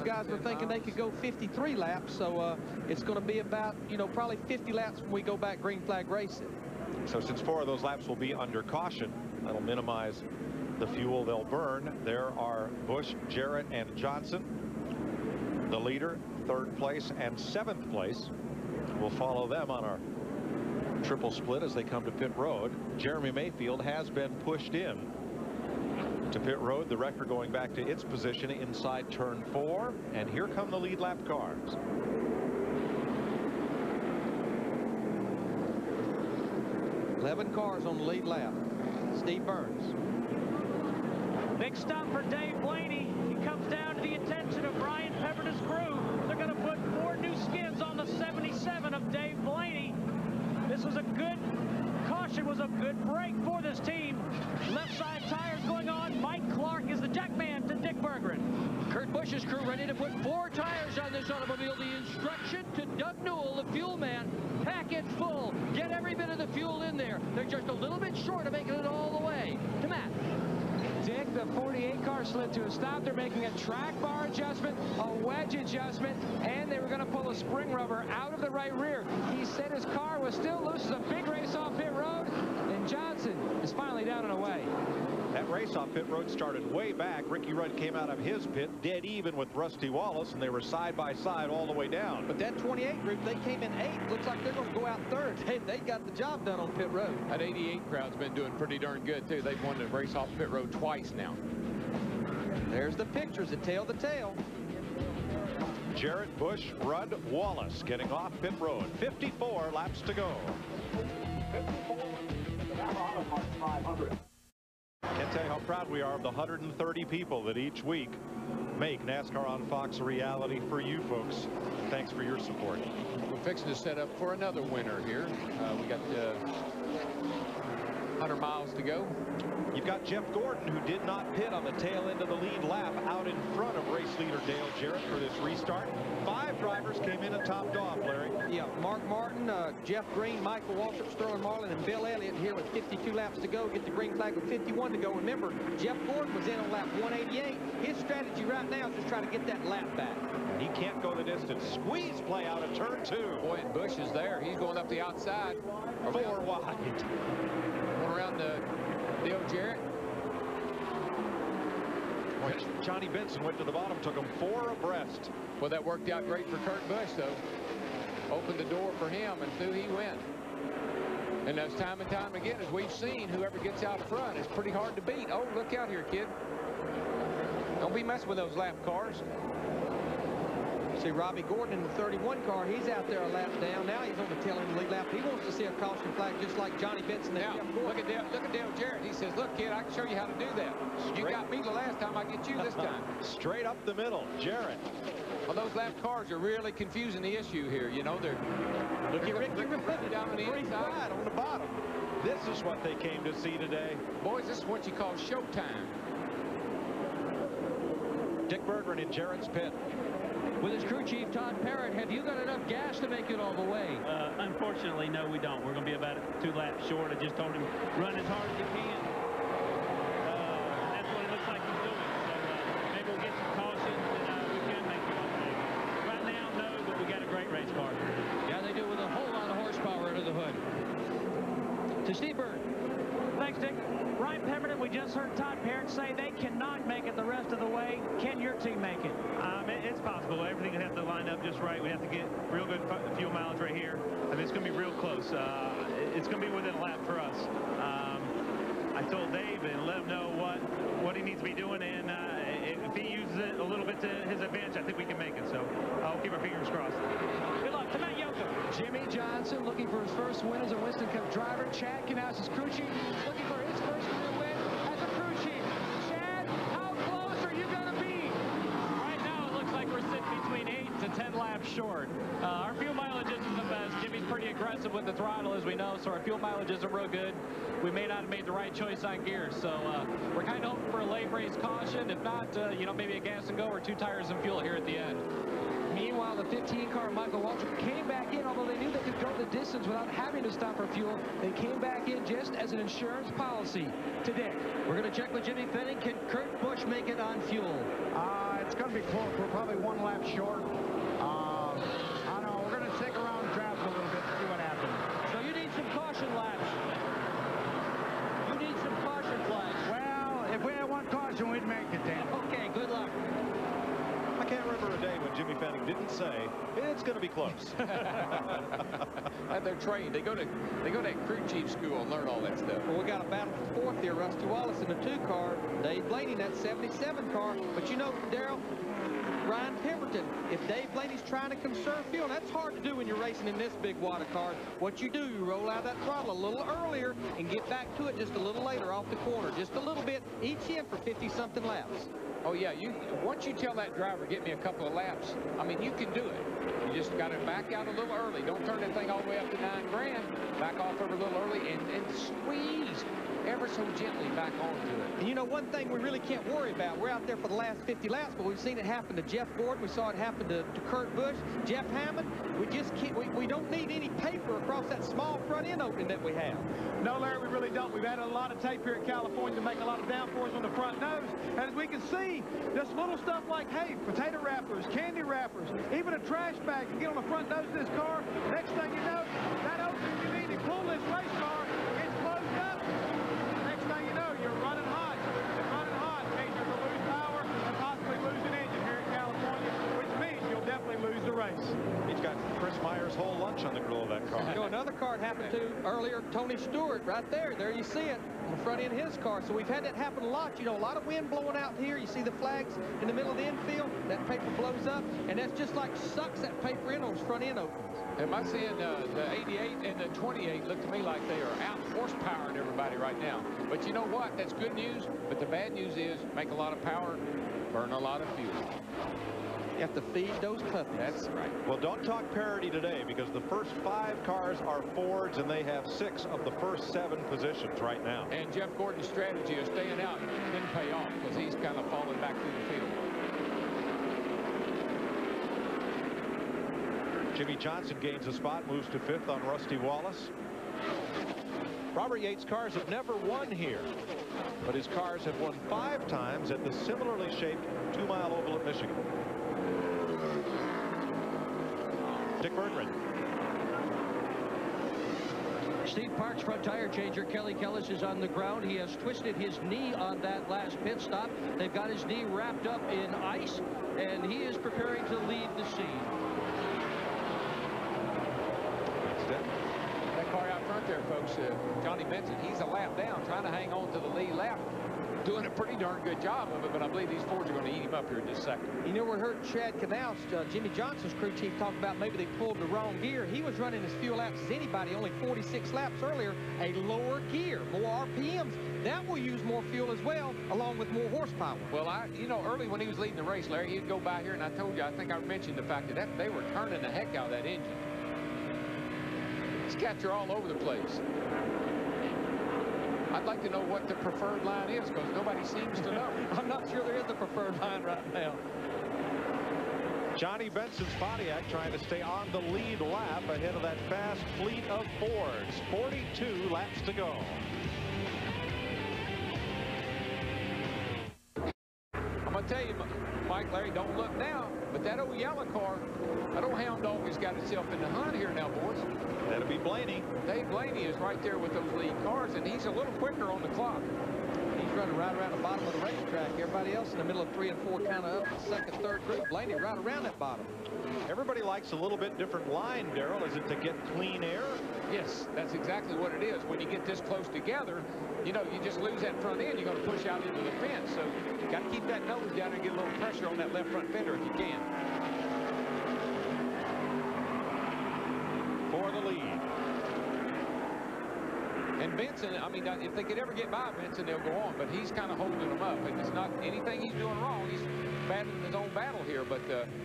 guys were thinking they could go 53 laps. So it's going to be about, probably 50 laps when we go back green flag racing. So since 4 of those laps will be under caution, that'll minimize the fuel they'll burn. There are Busch, Jarrett, and Johnson. The leader, 3rd place and 7th place. We'll follow them on our triple split as they come to pit road. Jeremy Mayfield has been pushed in to pit road. The record going back to its position inside turn 4. And here come the lead lap cars. Eleven cars on the lead lap. Steve Burns. Big stop for Dave Blaney. He comes down to the attention of Brian Pepperton's crew. They're going to put 4 new skins on the 77 of Dave Blaney. This was a good caution, was a good break for this team. Left side tires going on. Mike Clark is the jackman to Dick Berggren. Kurt Busch's crew ready to put 4 tires on this automobile. The instruction to Doug Newell, the fuel man, pack it full. Get every bit of the fuel in there. They're just a little bit short of making it all the way. To Matt. Dick, the 48 car slid to a stop. They're making a track bar adjustment, a wedge adjustment, and they were going to pull a spring rubber out of the right rear. He said his car was still loose. It's a big race off pit road, and Johnson is finally down and away. That race off pit road started way back. Ricky Rudd came out of his pit dead even with Rusty Wallace, and they were side by side all the way down. But that 28 group, they came in 8th. Looks like they're going to go out 3rd. They got the job done on pit road. That 88 crowd's been doing pretty darn good, too. They've won the race off pit road twice now. There's the pictures that tell the tale. Jarrett, Busch, Rudd, Wallace getting off pit road. 54 laps to go. Can't tell you how proud we are of the 130 people that each week make NASCAR on Fox a reality for you folks. Thanks for your support. We're fixing to set up for another winner here. We got 100 miles to go. You've got Jeff Gordon, who did not pit on the tail end of the lead lap, out in front of race leader Dale Jarrett for this restart. 5 drivers came in and topped off, Larry. Yeah, Mark Martin, Jeff Green, Michael Waltrip, Sterling Marlin, and Bill Elliott here with 52 laps to go. Get the green flag with 51 to go. Remember, Jeff Gordon was in on lap 188. His strategy right now is just try to get that lap back. He can't go the distance. Squeeze play out of turn 2. Boy, and Busch is there. He's going up the outside. 4 wide. Going around the Dale Jarrett. Johnny Benson went to the bottom, took him 4 abreast. Well, that worked out great for Kurt Busch, though. Opened the door for him, and through he went. And that's time and time again, as we've seen, whoever gets out front is pretty hard to beat. Oh, look out here, kid. Don't be messing with those lap cars. See Robbie Gordon in the 31 car. He's out there a lap down. Now he's on the tail end of the lead lap. He wants to see a caution flag just like Johnny Benson. Now, look at Dale Jarrett. He says, look, kid, I can show you how to do that. You got me the last time, I get you this time. Straight up the middle, Jarrett. Well, those lap cars are really confusing the issue here. You know, they're Ricky down on the inside. On the bottom. This is what they came to see today. Boys, this is what you call showtime. Dick Berggren in Jarrett's pit. With his crew chief, Todd Parrott, have you got enough gas to make it all the way? Unfortunately, no, we don't. We're going to be about 2 laps short. I just told him, run as hard as you can. That's what it looks like he's doing. So maybe we'll get some cautions and we can make it all the way. Right now, no, but we got a great race car. Yeah, they do with a whole lot of horsepower under the hood. To Steve Byrne. Thanks, Dick. Ryan Pemberton, we just heard Todd Parrott say they cannot make it the rest of the way. Can your team make it? It's possible. Everything would have to line up just right. We have to get real good fuel mileage right here. I mean, it's going to be real close. It's going to be within a lap for us. I told Dave and let him know what he needs to be doing, and if he uses it a little bit to his advantage, I think we can make it. So I'll keep our fingers crossed. Good luck to Matt Yoko. Jimmy Johnson looking for his first win as a Winston Cup driver. Chad Canals' crew chief looking for his first career win as a crew chief. Chad, how close are you going to be? Right now, it looks like we're sitting between 8 to 10 laps short. Our fuel mileage isn't the best. Jimmy's pretty aggressive with the throttle, as we know, so our fuel mileage isn't real good. We may not have made the right choice on gears, so we're kind of hoping for a late race caution. If not, maybe a gas and go or 2 tires and fuel here at the end. Meanwhile, the 15-car Michael Waltrip came back in, although they knew they could go the distance without having to stop for fuel. They came back in just as an insurance policy today. We're going to check with Jimmy Fenning. Can Kurt Busch make it on fuel? I It's going to be close. We're probably 1 lap short. I don't know. We're going to stick around and travel a little bit and see what happens. So you need some caution laps. You need some caution flags. Well, if we had 1 caution, we'd make it then. Okay, good luck. I can't remember a day when Jimmy Fanning didn't say it's going to be close. And they're trained. They go to that crew chief school and learn all that stuff. Well, we got a battle for 4th here. Rusty Wallace in the 2 car. Dave Blaney in that 77 car. But you know, Darrell, Ryan Pemberton, if Dave Blaney's trying to conserve fuel, that's hard to do when you're racing in this big water car. What you do, you roll out that throttle a little earlier and get back to it just a little later off the corner. Just a little bit each end for 50-something laps. Oh, yeah. Once you tell that driver, get me a couple of laps, I mean, you can do it. You just got to back out a little early. Don't turn that thing all the way up to 9 grand. Back off over a little early and squeeze ever so gently back onto it. And you know, one thing we really can't worry about, we're out there for the last 50 laps, but we've seen it happen to Jeff Gordon. We saw it happen to Kurt Busch, Jeff Hammond. We just can't, we don't need any paper across that small front end opening that we have. No, Larry, we really don't. We've added a lot of tape here in California to make a lot of downforce on the front nose. And as we can see, just little stuff like, hey, potato wrappers, candy wrappers, even a trash bag can get on the front nose of this car. Next thing you know, that opening you need to pull this race car, it's closed up. Next thing you know, you're running hot. And running hot means you're going to lose power and possibly lose an engine here in California, which means you'll definitely lose the race. He's got Chris Meyer's whole lunch on the grill of that car. You know, another car it happened to earlier, Tony Stewart, right there. There you see it on the front end of his car. So we've had that happen a lot. You know, a lot of wind blowing out here. You see the flags in the middle of the infield. That paper blows up, and that's just like sucks that paper in on those front end openings. Am I seeing the 88 and the 28 look to me like they are out horsepowering everybody right now? But you know what? That's good news. But the bad news is make a lot of power, burn a lot of fuel. You have to feed those puppies. That's right. Well, don't talk parity today because the first 5 cars are Fords and they have 6 of the first 7 positions right now. And Jeff Gordon's strategy of staying out didn't pay off because he's kind of falling back through the field. Jimmy Johnson gains a spot, moves to 5th on Rusty Wallace. Robert Yates' cars have never won here, but his cars have won 5 times at the similarly shaped 2-mile oval at Michigan. Dick Berggren. Steve Parks, front tire changer. Kelly Kellis is on the ground. He has twisted his knee on that last pit stop. They've got his knee wrapped up in ice, and he is preparing to leave the scene. That car out front there, folks, Johnny Benson, he's a lap down, trying to hang on to the lead lap. Doing a pretty darn good job of it, but I believe these Fords are going to eat him up here in just a second. You know, we heard Chad Knaus, Jimmy Johnson's crew chief, talk about maybe they pulled the wrong gear. He was running as few laps as anybody, only 46 laps earlier, a lower gear, more RPMs. That will use more fuel as well, along with more horsepower. Well, you know, early when he was leading the race, Larry, he'd go by here, and I told you, I think I mentioned the fact that they were turning the heck out of that engine. These cats are all over the place. I'd like to know what the preferred line is because nobody seems to know. I'm not sure there is a preferred line right now. Johnny Benson's Pontiac trying to stay on the lead lap ahead of that fast fleet of Fords. 42 laps to go. I'm going to tell you, Mike, Larry, don't look now, but that old yellow car, that old hound dog has got itself in the hunt here now, boys. That'll be Blaney. Dave Blaney is right there with those lead cars, and he's a little quicker on the clock. He's running right around the bottom of the racetrack. Everybody else in the middle of 3 and 4 kind of up the second, third group. Blaney right around that bottom. Everybody likes a little bit different line, Darrell. Is it to get clean air? Yes, that's exactly what it is. When you get this close together, you know, you just lose that front end, you're going to push out into the fence. So you got to keep that nose down and get a little pressure on that left front fender if you can. For the lead. And Benson, I mean, if they could ever get by Benson, they'll go on, but he's kind of holding them up. And it's not anything he's doing wrong. He's battling his own battle here, but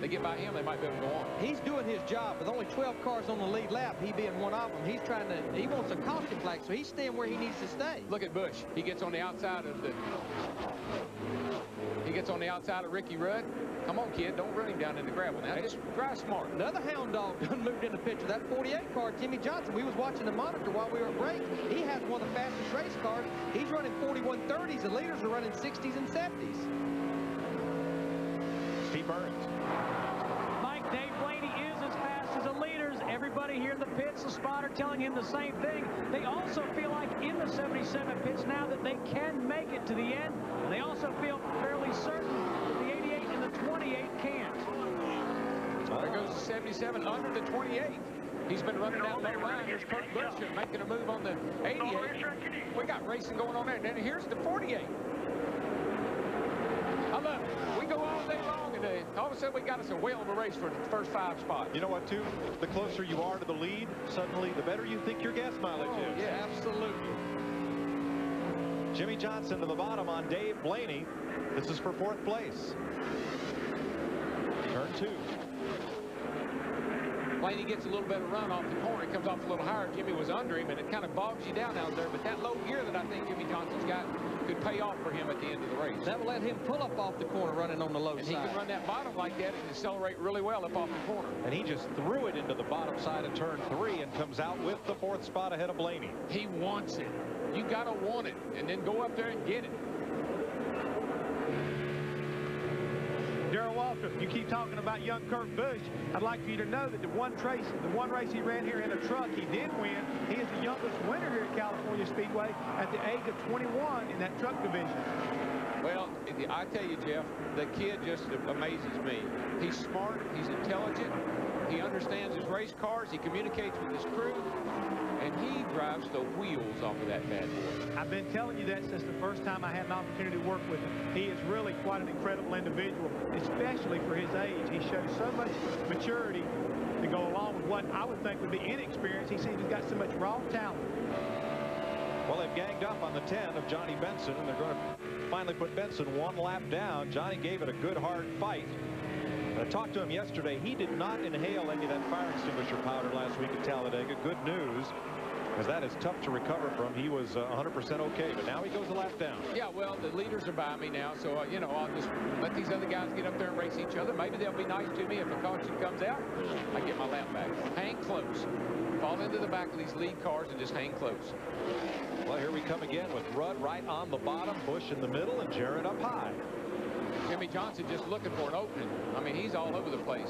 they get by him, they might be able to go on. He's doing his job with only 12 cars on the lead lap, he being one of them. He's trying to, he wants a caution flag, so he's staying where he needs to stay. Look at Busch. He gets on the outside of Ricky Rudd. Come on, kid, don't run him down in the gravel. Now, just drive smart. Another hound dog done moved in the picture. That 48 car, Jimmy Johnson, we was watching the monitor while we were at break. He has one of the fastest race cars. He's running 4130s. The leaders are running 60s and 70s. Burns. Mike, Dave Blaney is as fast as the leaders. Everybody here in the pits, the spotter, telling him the same thing. They also feel like in the 77 pits now that they can make it to the end. And they also feel fairly certain that the 88 and the 28 can't. There goes the 77 under the 28. He's been running that low line. There's Kurt Busch making a move on the 88. We got racing going on there. Then here's the 48. I love it. We go all day long, and all of a sudden we got us a whale of a race for the first 5 spots. You know what, too? The closer you are to the lead, suddenly the better you think your gas mileage is. Yeah, absolutely. Jimmy Johnson to the bottom on Dave Blaney. This is for 4th place. Turn 2. Blaney gets a little bit of run off the corner. He comes off a little higher. Jimmy was under him, and it kind of bogs you down out there. But that low gear that I think Jimmy Johnson's got could pay off for him at the end of the race. That will let him pull up off the corner running on the low And side. he can run that bottom like that and accelerate really well up off the corner. And he just threw it into the bottom side of turn 3 and comes out with the 4th spot ahead of Blaney. He wants it. You got to want it, and then go up there and get it. Darrell Waltrip, you keep talking about young Kurt Busch. I'd like for you to know that the one race he ran here in a truck, he did win. He is the youngest winner here at California Speedway at the age of 21 in that truck division. Well, I tell you, Jeff, the kid just amazes me. He's smart. He's intelligent. He understands his race cars. He communicates with his crew. And he drives the wheels off of that bad boy. I've been telling you that since the first time I had an opportunity to work with him. He is really quite an incredible individual, especially for his age. He shows so much maturity to go along with what I would think would be inexperience. He seems he's got so much raw talent. Well, they've ganged up on the 10 of Johnny Benson, and they're going to finally put Benson 1 lap down. Johnny gave it a good hard fight. I talked to him yesterday. He did not inhale any of that fire extinguisher powder last week at Talladega. Good news, because that is tough to recover from. He was 100% okay, but now he goes a lap down. Yeah, well, the leaders are by me now, so, you know, I'll just let these other guys get up there and race each other. Maybe they'll be nice to me. If a caution comes out, I get my lap back. Hang close. Fall into the back of these lead cars and just hang close. Well, here we come again with Rudd right on the bottom, Busch in the middle, and Jarrett up high. Jimmy Johnson just looking for an opening. I mean, he's all over the place.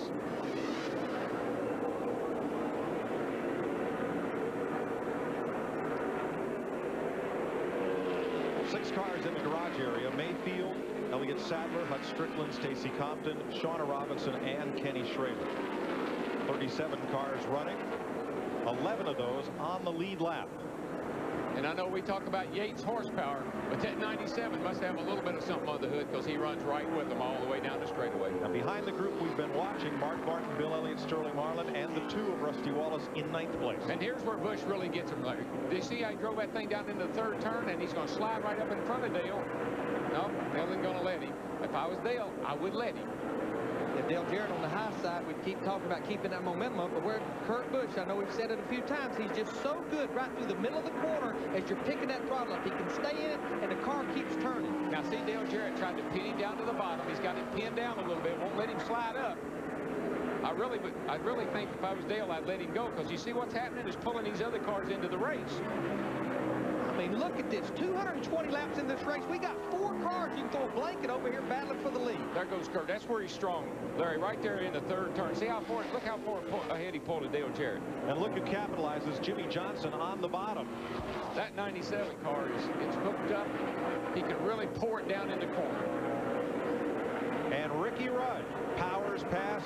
Six cars in the garage area. Mayfield, Elliott Sadler, Hut Strickland, Stacy Compton, Shauna Robinson, and Kenny Schrader. 37 cars running. 11 of those on the lead lap. And I know we talk about Yates' horsepower, but that 97 must have a little bit of something on the hood because he runs right with them all the way down the straightaway. Now behind the group we've been watching, Mark Martin, Bill Elliott, Sterling Marlin, and the 2 of Rusty Wallace in 9th place. And here's where Busch really gets him, Larry. Do you see how he drove that thing down into the 3rd turn, and he's going to slide right up in front of Dale? No, Dale isn't going to let him. If I was Dale, I would let him. If Dale Jarrett on the high side would keep talking about keeping that momentum up, but where Kurt Busch, I know we've said it a few times, he's just so good right through the middle of the corner as you're picking that throttle up. He can stay in it, and the car keeps turning. Now, see, Dale Jarrett tried to pin him down to the bottom. He's got it pinned down a little bit, won't let him slide up. I'd really think if I was Dale, I'd let him go, because you see what's happening is pulling these other cars into the race. I mean, look at this. 220 laps in this race. We got 4 cars. You can throw a blanket over here battling for the lead. There goes Kurt. That's where he's strong. Larry, right there in the 3rd turn. See how far, look how far ahead he pulled of Dale Jarrett. And look who capitalizes, Jimmy Johnson on the bottom. That 97 car it's hooked up. He can really pour it down in the corner. And Ricky Rudd powers past